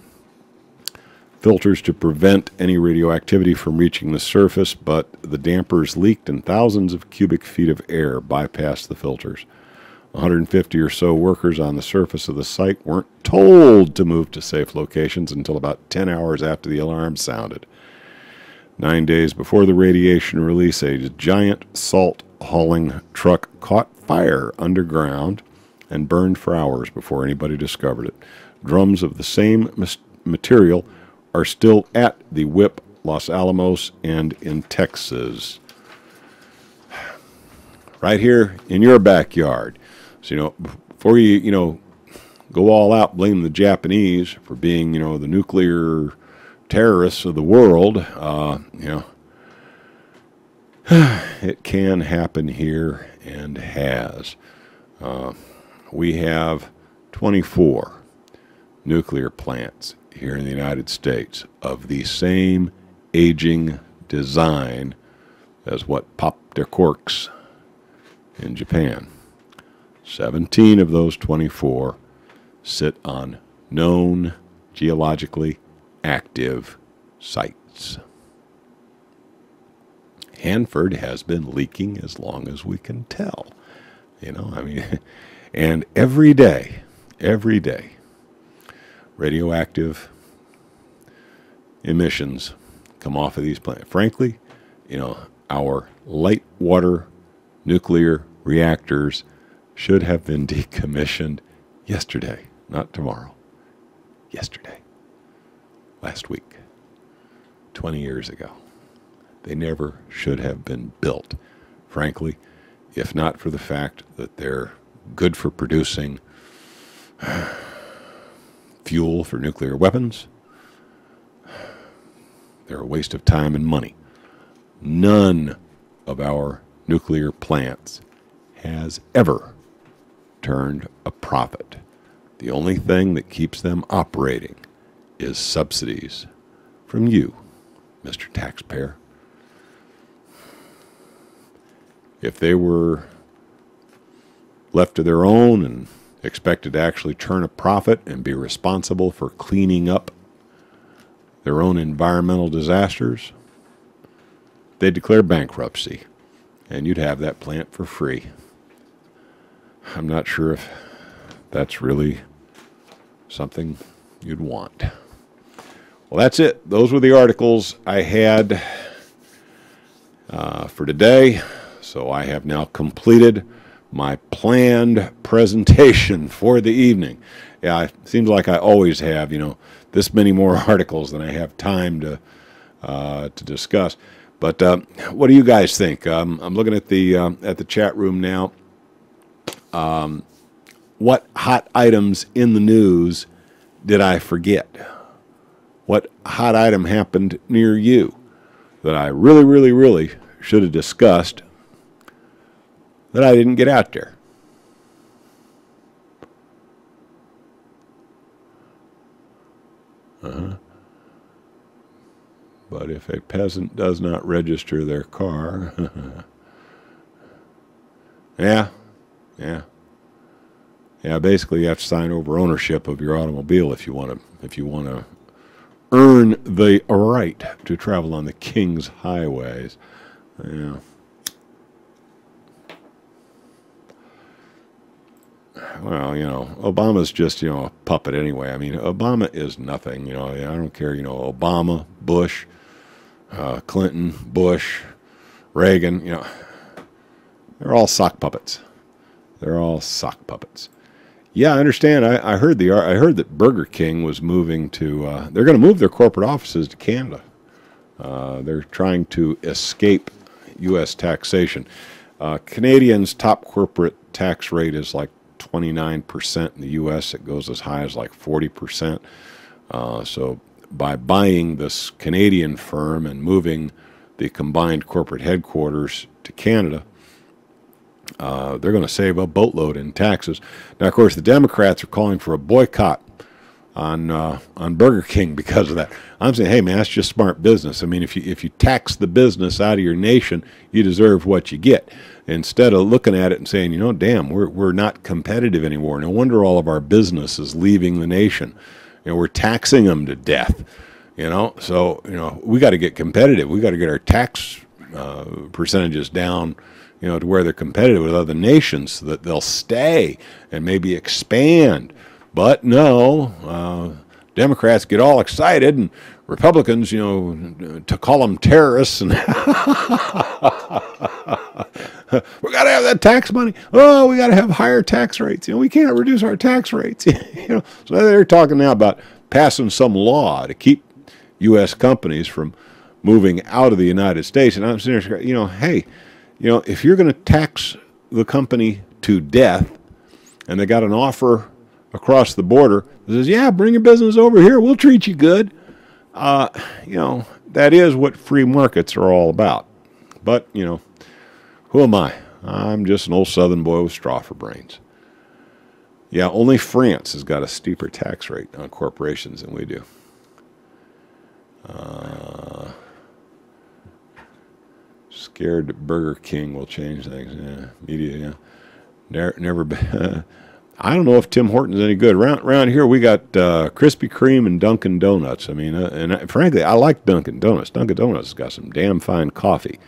Filters to prevent any radioactivity from reaching the surface, but the dampers leaked and thousands of cubic feet of air bypassed the filters. 150 or so workers on the surface of the site weren't told to move to safe locations until about 10 hours after the alarm sounded. 9 days before the radiation release, a giant salt hauling truck caught fire underground and burned for hours before anybody discovered it. Drums of the same material are still at the WIPP Los Alamos and in Texas. Right here in your backyard. So, you know, before you go all out, blame the Japanese for being, the nuclear terrorists of the world, it can happen here and has. We have 24 nuclear plants here in the United States of the same aging design as what popped their corks in Japan. 17 of those 24 sit on known geologically active sites. Hanford has been leaking as long as we can tell. And every day, radioactive emissions come off of these plants. Frankly, our light water nuclear reactors should have been decommissioned yesterday, not tomorrow. Yesterday. Last week. 20 years ago. They never should have been built. Frankly, if not for the fact that they're good for producing fuel for nuclear weapons, They're a waste of time and money. None of our nuclear plants has ever turned a profit. The only thing that keeps them operating is subsidies from you, Mr. Taxpayer. If they were left to their own and expected to actually turn a profit and be responsible for cleaning up their own environmental disasters, they'd declare bankruptcy, and you'd have that plant for free. I'm not sure if that's really something you'd want. Well, that's it. Those were the articles I had for today. So I have now completed my planned presentation for the evening. Yeah, it seems like I always have, this many more articles than I have time to discuss. But what do you guys think? I'm looking at the chat room now. What hot items in the news did I forget? What hot item happened near you that I really, really, really should have discussed that I didn't get out there? But if a peasant does not register their car, yeah, basically you have to sign over ownership of your automobile if you want to earn the right to travel on the King's highways. Yeah. Well, Obama's just, a puppet anyway. I mean, Obama is nothing. I don't care, Obama, Bush, Clinton, Bush, Reagan, they're all sock puppets. They're all sock puppets. Yeah, I understand. I heard that Burger King was moving to, they're going to move their corporate offices to Canada. They're trying to escape U.S. taxation. Canadians' top corporate tax rate is like 29%. In the U.S., it goes as high as like 40%. So by buying this Canadian firm and moving the combined corporate headquarters to Canada, they're going to save a boatload in taxes. Now, of course, the Democrats are calling for a boycott on Burger King because of that. I'm saying, hey, man, that's just smart business. I mean, if you tax the business out of your nation, you deserve what you get. Instead of looking at it and saying, damn, we're not competitive anymore. No wonder all of our business is leaving the nation. We're taxing them to death. So we got to get competitive. We got to get our tax percentages down, to where they're competitive with other nations so that they'll stay and maybe expand. But no, Democrats get all excited, and Republicans, to call them terrorists, and we got to have that tax money. Oh, we got to have higher tax rates. We can't reduce our tax rates. So they're talking now about passing some law to keep U.S. companies from moving out of the United States. And I'm sitting there, hey, if you're going to tax the company to death, and they got an offer across the border that says, yeah, bring your business over here, we'll treat you good. That is what free markets are all about. But, who am I? I'm just an old Southern boy with straw for brains. Yeah, only France has got a steeper tax rate on corporations than we do. Scared that Burger King will change things. Yeah, media, yeah. Never been. I don't know if Tim Hortons any good. Around here, we got Krispy Kreme and Dunkin' Donuts. I mean, and frankly, I like Dunkin' Donuts. Dunkin' Donuts has got some damn fine coffee.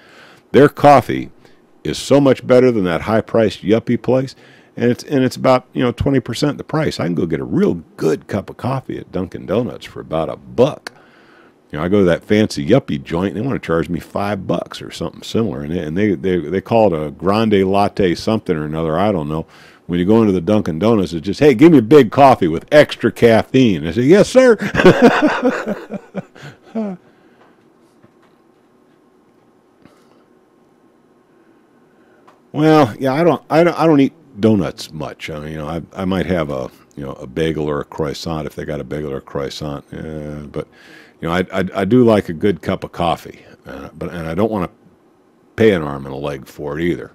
Their coffee is so much better than that high-priced yuppie place, and it's about 20% the price. I can go get a real good cup of coffee at Dunkin' Donuts for about $1. I go to that fancy yuppie joint, and they want to charge me $5 or something similar, and they call it a grande latte something or another. I don't know. When you go into the Dunkin' Donuts, it's just, hey, give me a big coffee with extra caffeine. I say, yes, sir. Well, yeah, I don't eat donuts much. I mean, I might have a bagel or a croissant if they got a bagel or a croissant. But you know, I do like a good cup of coffee, and I don't want to pay an arm and a leg for it either.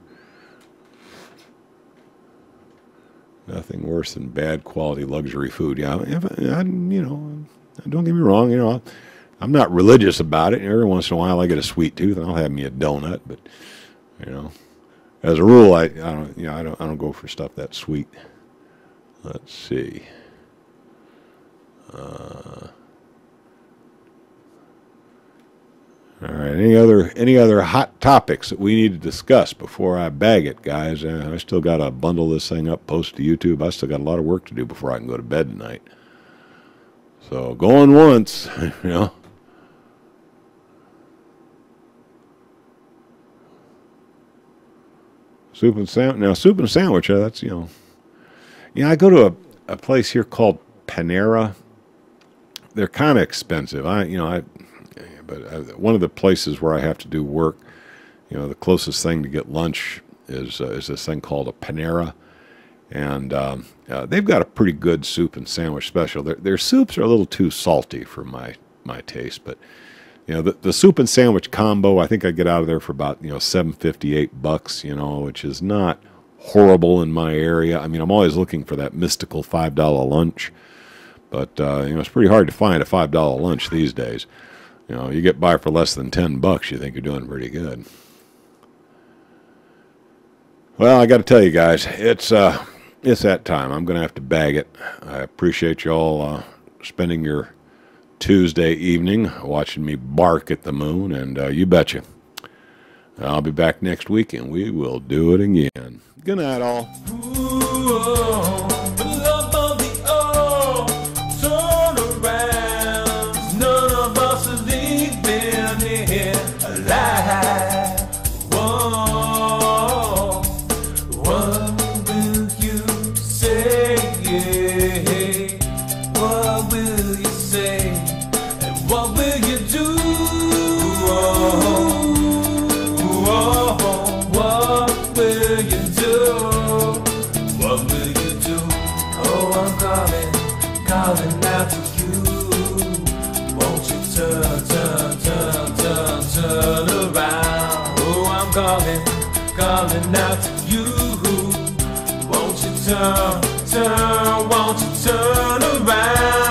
Nothing worse than bad quality luxury food. Yeah, you know, don't get me wrong. You know, I'm not religious about it. Every once in a while, I get a sweet tooth, and I'll have me a donut. But you know, as a rule, I don't go for stuff that sweet. Let's see. All right. Any other hot topics that we need to discuss before I bag it, guys? I still got to bundle this thing up, post to YouTube. I still got a lot of work to do before I can go to bed tonight. So going once, you know. Soup and sandwich. Now, soup and sandwich. That's, you know. You know, I go to a place here called Panera. They're kind of expensive. But one of the places where I have to do work, you know, the closest thing to get lunch is this thing called a Panera, and they've got a pretty good soup and sandwich special. Their soups are a little too salty for my taste, but you know, the soup and sandwich combo, I think I get out of there for about, you know, $7.50, $8, you know, which is not horrible in my area. I mean, I'm always looking for that mystical $5 lunch, but you know, it's pretty hard to find a $5 lunch these days. You know, you get by for less than $10, you think you're doing pretty good. Well, I got to tell you guys, it's that time. I'm going to have to bag it. I appreciate you all spending your Tuesday evening watching me bark at the moon, and you betcha. I'll be back next week, and we will do it again. Good night, all.
Ooh, the love of the old, turn around. None of us are leaving here alive. Whoa, what will you say? What will you say? And what will you do? What will you do? What will you do? Oh, I'm calling out to you. Won't you turn around? Oh, I'm calling out to you. Won't you won't you turn around?